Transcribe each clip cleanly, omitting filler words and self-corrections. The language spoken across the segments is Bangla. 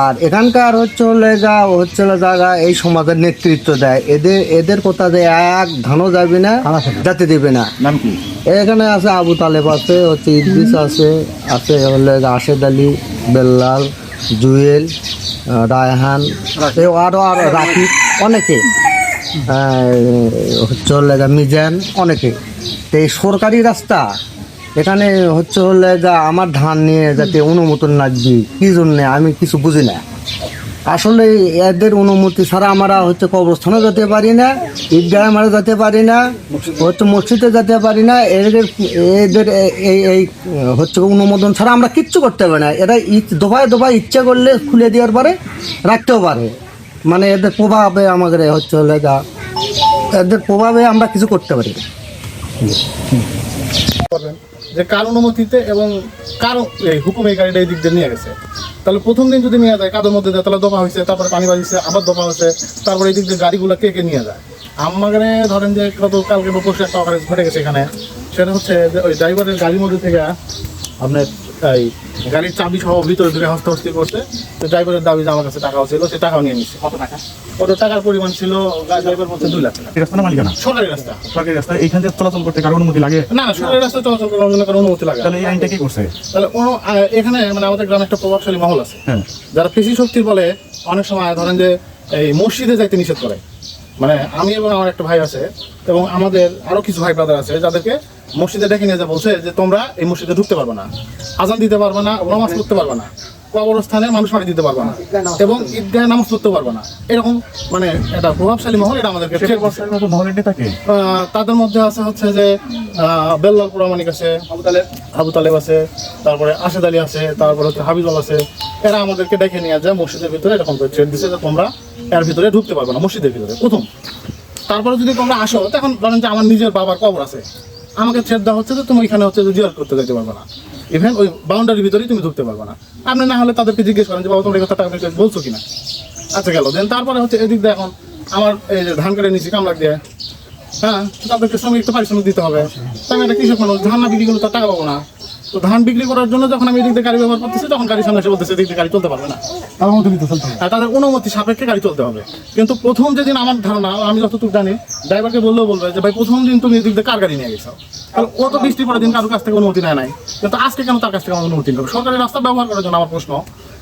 আর এখানকার জায়গা এই সমাজের নেতৃত্ব দেয়, এদের কথা যে এক ধানও যাবে না, যাতে দেবে না। নাম কি? এখানে আছে আবু তালেব আছে, ইদ্রিস আছে, রাশেদ আলী, বেল্লাল, জুয়েল, রায়হান, আরও রাকিব, অনেকে মিজান, অনেকে। তো এই সরকারি রাস্তা এখানে আমার ধান নিয়ে যাতে অনুমোদন লাগবে কি জন্যে আমি কিছু বুঝি না। আসলে এদের অনুমতি ছাড়া আমরা কবরস্থানে যেতে পারি না, ঈদগাহে আমরা যেতে পারি না, মসজিদে যেতে পারি না। এদের এই অনুমোদন ছাড়া আমরা কিচ্ছু করতে পারি না। এরা দফায় দফায় ইচ্ছা করলে খুলে দেওয়ার পরে রাখতেও পারে। মানে এদের প্রভাবে আমাদের এদের প্রভাবে আমরা কিছু করতে পারি না। যে কার অনুমতিতে এবং কার হুকুমে এই গাড়িটা এই দিক দিয়ে নিয়ে গেছে। তাহলে প্রথম দিন যদি নিয়ে যায় কাদের মধ্যে যায়, তাহলে দফা হয়েছে, তারপরে পানি বাড়িছে, আবার দফা হয়েছে, তারপরে এই দিক দিয়ে গাড়িগুলো কে নিয়ে যায়। আমাদের ধরেন যে কালকে বা পরশু একটা অকারেন্স ঘটে গেছে এখানে। সেটা হচ্ছে যে ওই ড্রাইভারের গাড়ির মধ্যে থেকে আপনার এই গাড়ির চাবি সহ ভিতরে ঢুকে হস্তাহস্তি করছে। তো ড্রাইভারের দাবি যে আমার কাছে টাকাও ছিল, সে টাকাও নিয়ে নিচ্ছে। কত টাকার পরিমাণ ছিল? ড্রাইভার বলছে 2 লাখ টাকা। রাস্তা না মালিকানা? সরকারি রাস্তা। সরকারি রাস্তা, এইখান থেকে চলাচল করতে কারো অনুমতি লাগে না? সরকারি রাস্তায় চলাচল করার জন্য কারো অনুমতি লাগে। তাহলে এই আইনটা কি করছে? তাহলে এখানে মানে আমাদের গ্রামে একটা প্রভাবশালী মহল আছে, যারা পেশি শক্তির বলে অনেক সময় ধরেন যে এই মসজিদে যাইতে নিষেধ করে। মানে আমি এবং আমার একটা ভাই আছে এবং আমাদের আরো কিছু ভাই ব্রাদার আছে, যাদেরকে মসজিদে ডেকে নিয়ে যা বলছে যে তোমরা এই মসজিদে ঢুকতে পারবে না, আজান দিতে পারবে না, নামাজ পড়তে পারবে না, কবরস্থানে মানুষ মারি দিতে পারবে না, এবং ঈদগাহে নামাজ পড়তে পারবে না। এরকম মানে একটা প্রভাবশালী মহল, এটা আমাদেরকে তাদের মধ্যে আছে যে বেল্লাল পুরামানিক আছে, আবু তালেব আছে, তারপরে আশেদ আলী আছে, তারপরে হাবিজুল আছে। এরা আমাদেরকে ডেকে নিয়ে যায় মসজিদের ভিতরে, এরকম করে থ্রেট দিচ্ছে যে তোমরা এর ভিতরে ঢুকতে পারবে না, মসজিদের ভিতরে প্রথম। তারপরে যদি তোমরা আসো, তখন ধরেন যে আমার নিজের বাবার কবর আছে, আমাকে থ্রেট দেওয়া হচ্ছে যে তুমি এখানে জিয়ারত করতে যেতে পারবে না, ইভেন ওই বাউন্ডারির ভিতরেই তুমি ঢুকতে পারবে না। আপনি না হলে তাদেরকে জিজ্ঞেস করেন যে বাবা তোমরা এই কথাটা বলছো কিনা। আচ্ছা গেল। দেন তারপরে এদিক দিয়ে এখন আমার এই যে ধান কেটে নিচ্ছি কামলাক দিয়ে, তাদেরকে শ্রমিক একটু পারিশ্রমিক দিতে হবে। তাই আমি একটা কৃষক মানুষ, ধান না বিক্রি করলে তার টাকা পাবো না। তো ধান বিক্রি করার জন্য যখন আমি এদিক দিয়ে গাড়ি ব্যবহার করতেছি, তখন গাড়ির সামনে এসে বলতেছে এদিক দিয়ে গাড়ি চলতে পারবে না, তাদের অনুমতি সাপেক্ষে গাড়ি চলতে হবে। কিন্তু প্রথম যেদিন আমার ধারণা, আমি যতটুকু জানি, ড্রাইভারকে বললেও বলবে যে ভাই প্রথম দিন তুমি এদিক দিয়ে কার গাড়ি নিয়ে গেছো, কারণ ও তো বৃষ্টি পরের দিন কারোর কাছ থেকে অনুমতি নেয় নাই। কিন্তু আজকে কেন তার কাছ থেকে অনুমতি নিতে হবে? সরকারি রাস্তা ব্যবহার করার জন্য আমার প্রশ্ন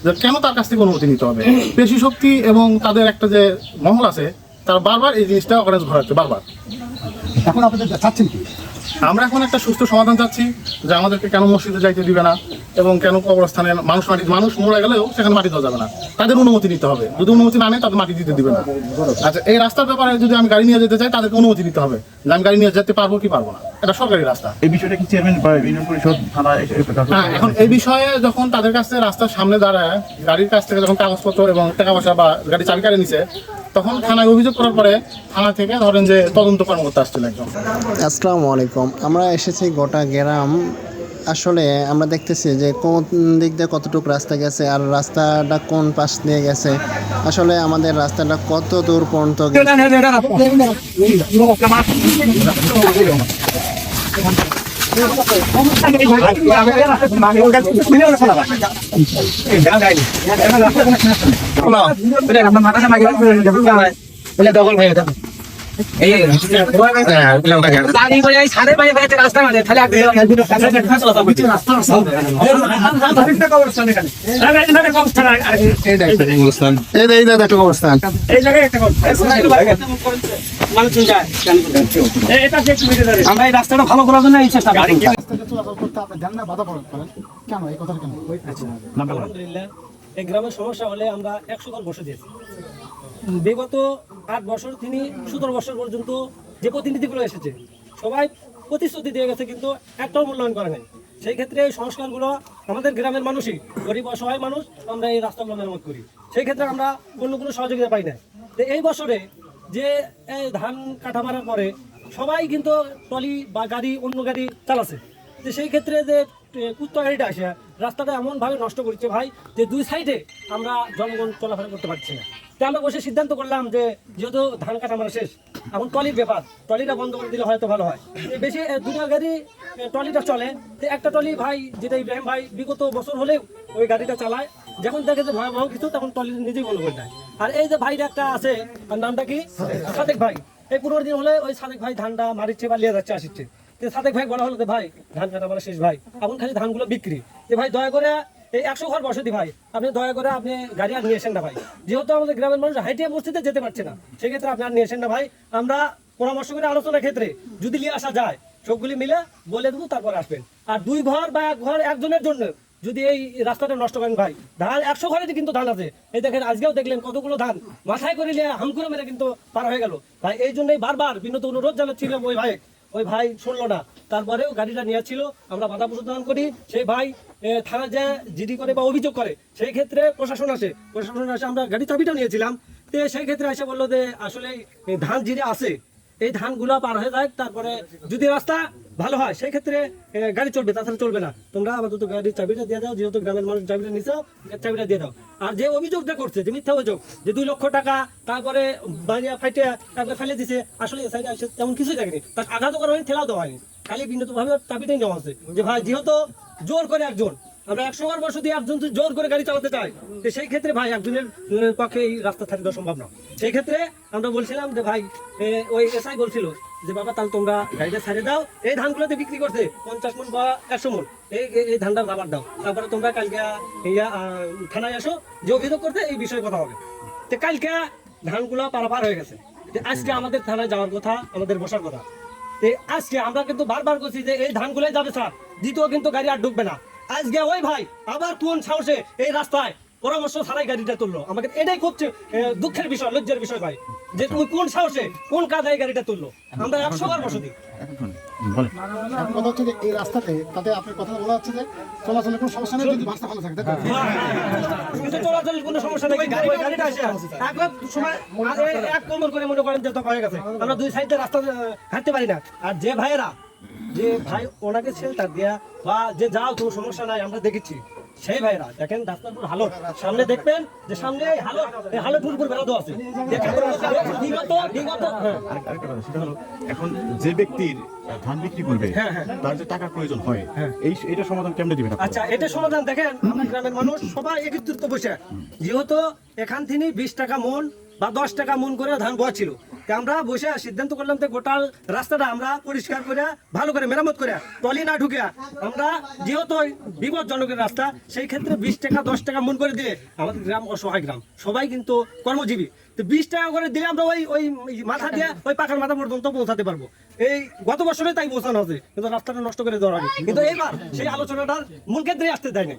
যে কেন তার কাছ থেকে অনুমতি নিতে হবে? পেশি শক্তি এবং তাদের একটা যে মহল আছে, তারা বারবার এই জিনিসটা অকারেন্স ঘটাচ্ছে বারবার। এখন আপনাদের চাচ্ছেন কি? আমরা এখন একটা সুস্থ সমাধান চাচ্ছি যে আমাদেরকে কেন মসজিদে যাইতে দিবে না, এবং কেন কবরস্থানে মানুষ মরে গেলেও সেখানে মাটি দেওয়া যাবে না, তাদের অনুমতি নিতে হবে। যদি অনুমতি না নেয় তাদের মাটি দিতে দিবে না। আচ্ছা, এই রাস্তার ব্যাপারে যদি আমি গাড়ি নিয়ে যেতে চাই, তাদেরকে অনুমতি দিতে হবে যে আমি গাড়ি নিয়ে যেতে পারবো কি পারবো না। এটা সরকারি রাস্তা। এই বিষয়টা কি চেয়ারম্যান বা ইউনিয়ন পরিষদ থানা? হ্যাঁ, এখন এই বিষয়ে যখন তাদের কাছে রাস্তার সামনে দাঁড়ায়, গাড়ির কাছ থেকে যখন কাগজপত্র এবং টাকা পয়সা বা গাড়ি চাবি কাটে নিছে, তখন থানায় অভিযোগ করার পরে থানা থেকে ধরেন যে তদন্ত কর্মকর্তা আসছিল একজন। আসসালামু আলাইকুম। আমরা এসেছি গোটা গ্রাম। আসলে আমরা দেখতেছি যে কোন দিক দিয়ে কতটুকু রাস্তা গেছে আর রাস্তাটা কোন পাশ দিয়ে গেছে। আসলে আমাদের রাস্তাটা কত দূর পর্যন্ত আমরা এই রাস্তাটা ভালো করার জন্য এই চেষ্টা করি। আলহামদুলিল্লাহ, এই গ্রামের সমস্যা হলে আমরা 100 ঘর বসে দিয়েছি। বিগত 8 বছর তিনি 17 বছর পর্যন্ত যে প্রতিনিধিগুলো এসেছে সবাই প্রতিশ্রুতি দিয়ে গেছে, কিন্তু একটাও মূল্যায়ন করে নাই। সেই ক্ষেত্রে এই সংস্কারগুলো আমাদের গ্রামের মানুষই, গরিব অসহায় মানুষ, আমরা এই রাস্তাগুলো মেরামত করি। সেই ক্ষেত্রে আমরা কোনো সহযোগিতা পাই না। তো এই বছরে যে ধান কাটা মারার পরে সবাই কিন্তু ট্রলি বা গাড়ি, অন্য গাড়ি চালাচ্ছে। তো সেই ক্ষেত্রে যে কুত্তা গাড়িটা আসে রাস্তাটা এমনভাবে নষ্ট করছে ভাই, যে 2 সাইডে আমরা জনগণ চলাফেরা করতে পারছি না। তো আমরা বসে সিদ্ধান্ত করলাম যে যেহেতু ধান কাটা মারা শেষ, এখন ট্রলির ব্যাপার, ট্রলিটা বন্ধ করে দিলে হয়তো ভালো হয়। বেশি 2টা গাড়ি ট্রলিটা চলে, তো একটা ট্রলি ভাই যেটা ইব্রাহিম ভাই বিগত বছর হলেও ওই গাড়িটা চালায়, যখন দেখে যে ভয়াবহ কিছু তখন টলি নিজেই বন্ধ করে দেয়। আর এই যে ভাইটা একটা আছে, তার নামটা কি, সাদেক ভাই। এই 15 দিন হলে ওই সাদেক ভাই ধানটা মারিচ্ছে বা লিয়ে যাচ্ছে আসছে। সাদেক ভাই বলা হলো যে ভাই ধান কাটা মানে শেষ ভাই, এখন খালি ধানগুলো বিক্রি। যে ভাই দয়া করে এই 100 ঘর বসতি ভাই, আপনি দয়া করে আপনি গাড়ি আর নিয়ে আসেন না ভাই, যেহেতু আমাদের গ্রামের মানুষ হাইটিয়া বস্তিতে যেতে পারছে না, সেক্ষেত্রে আপনি আর নিয়ে আসেন না ভাই। আমরা পরামর্শ করে আলোচনার ক্ষেত্রে যদি নিয়ে আসা যায় সবগুলি মিলে বলে দেবো, তারপর আসবেন। আর 2 ঘর বা 1 ঘর একজনের জন্য যদি এই রাস্তাটা নষ্ট করেন ভাই, ধান 100 ঘরে কিন্তু ধান আছে। এই দেখেন আজকেও দেখলেন কতগুলো ধান মাথায় করে নিয়ে হাম করে মেরে কিন্তু পার হয়ে গেল ভাই। এই জন্যই বারবার বিনত অনুরোধ জানাচ্ছিলাম ওই ভাই শুনলো না, তারপরেও গাড়িটা নিয়েছিল, আমরা বাধা প্রদান করি। সেই ভাই থানা যে জিডি করে বা অভিযোগ করে, সেই ক্ষেত্রে প্রশাসন আসে, আমরা গাড়ি চাবিটাও নিয়েছিলাম। তো সেই ক্ষেত্রে এসে বললো যে আসলে এই ধান জিরে আছে, এই ধানগুলো পার হয়ে যায়, তারপরে যদি রাস্তা ভালো হয় সেই ক্ষেত্রে গাড়ি চলবে, তাছাড়া চলবে না। তোমরা আপাতত গাড়ির চাবিটা দিয়ে দাও, যেহেতু গ্রামের মানুষ চাবিটা নিছো, চাবিটা দিয়ে দাও। আর যে অভিযোগটা করছে, যে মিথ্যা অভিযোগ, যে 2 লক্ষ টাকা তারপরে বাড়িয়া ফাইটে তারপরে ফেলে দিছে, আসলে এই সাইডে আসে তেমন কিছুই দেখেনি, তার আঘাত করা হয়নি, ঠেলাও দেওয়া হয়নি, খালি বিন্দুভাবে চাবিটাই নেওয়া হচ্ছে। যে ভাই যেহেতু জোর করে একজন, আমরা 100 ঘর বসতি একজন যদি জোর করে গাড়ি চালাতে চাই, তো সেই ক্ষেত্রে ভাই একজনের পক্ষে এই রাস্তা থাকি দেওয়া সম্ভব না। সেই ক্ষেত্রে আমরা বলছিলাম যে ভাই ওই এসআই বলছিল যে বাবা তাহলে তোমরা গাড়িটা ছেড়ে দাও, এই ধানগুলোতে বিক্রি করছে 50 মণ বা 100 মণ, এই ধানটা রাবার দাও, তারপরে তোমরা কালকে থানায় আসো, যে অভিযোগ করতে এই বিষয়ে কথা হবে। তো কালকে ধানগুলো পারাপার হয়ে গেছে, আজকে আমাদের থানায় যাওয়ার কথা, আমাদের বসার কথা। আজকে আমরা কিন্তু বারবার করছি যে এই ধানগুলোই যাবে স্যার, দ্বিতীয় কিন্তু গাড়ি আর ঢুকবে না। আজকে ওই ভাই আবার কোন সাহসে এই রাস্তায় পরামর্শ ছাড়াই গাড়িটা তুললো, আমাকে এটাই খুব দুঃখের বিষয়, লজ্জার বিষয় ভাই, যে তুমি কোন সাহসে কোন কাজে গাড়িটা তুললো। আমরা 100 ঘর বসতি। বলেন। এখন কথা হচ্ছে যে এই রাস্তাতে, তাতে আপনার কথা বলা হচ্ছে যে চলাচলের কোনো সমস্যা নেই যদি রাস্তা ভালো থাকে, তাই তো? কিন্তু চলাচলের কোনো সমস্যা নেই, গাড়িটা আসে একবার সময় 1 কোমর করে মনে করেন যে তো হয়ে গেছে, আমরা 2 সাইডে রাস্তা হাঁটতে পারি না। আর যে ভাইয়েরা, যে ভাই ওনাকে শেল্টার দেয়া বা যে যাও কোনো সমস্যা নাই, আমরা দেখেছি সেই ভাইরা দেখেন রাস্তার পুরো হালত, সামনে দেখবেন যে সামনে এই হালত পুরো বেরোতে আছে। বিগত আরেকটা কথা, সেটা হলো এখন যে ব্যক্তির ধান বিক্রি করবে তার যে টাকার প্রয়োজন হয়, এইটা সমাধান কেমনে দিবেন আপনারা? আচ্ছা, এটা সমাধান দেখেন, আমার গ্রামের মানুষ সবাই একত্রিত বসে, যেহেতু এখান থেকে 20 টাকা মন বা 10 টাকা মন করে ধান বয়া ছিল, আমরা বসে সিদ্ধান্ত করলাম যে গোটা রাস্তাটা আমরা পরিষ্কার করে ভালো করে মেরামত করে টলি না ঢুকে, আমরা যেহেতু বিপজ্জনকের রাস্তা, সেই ক্ষেত্রে 20 টাকা 10 টাকা মন করে দিলে আমাদের গ্রাম অসহায় গ্রাম, সবাই কিন্তু কর্মজীবী, তো 20 টাকা করে দিলে আমরা ওই মাথা দিয়ে ওই পাখার মাথা পর্যন্ত পৌঁছাতে পারবো। এই গত বছরে তাই পৌঁছানো আছে, কিন্তু রাস্তাটা নষ্ট করে দেওয়া হবে। কিন্তু এইবার সেই আলোচনাটার মূল কেন্দ্রে আসতে দেয় না।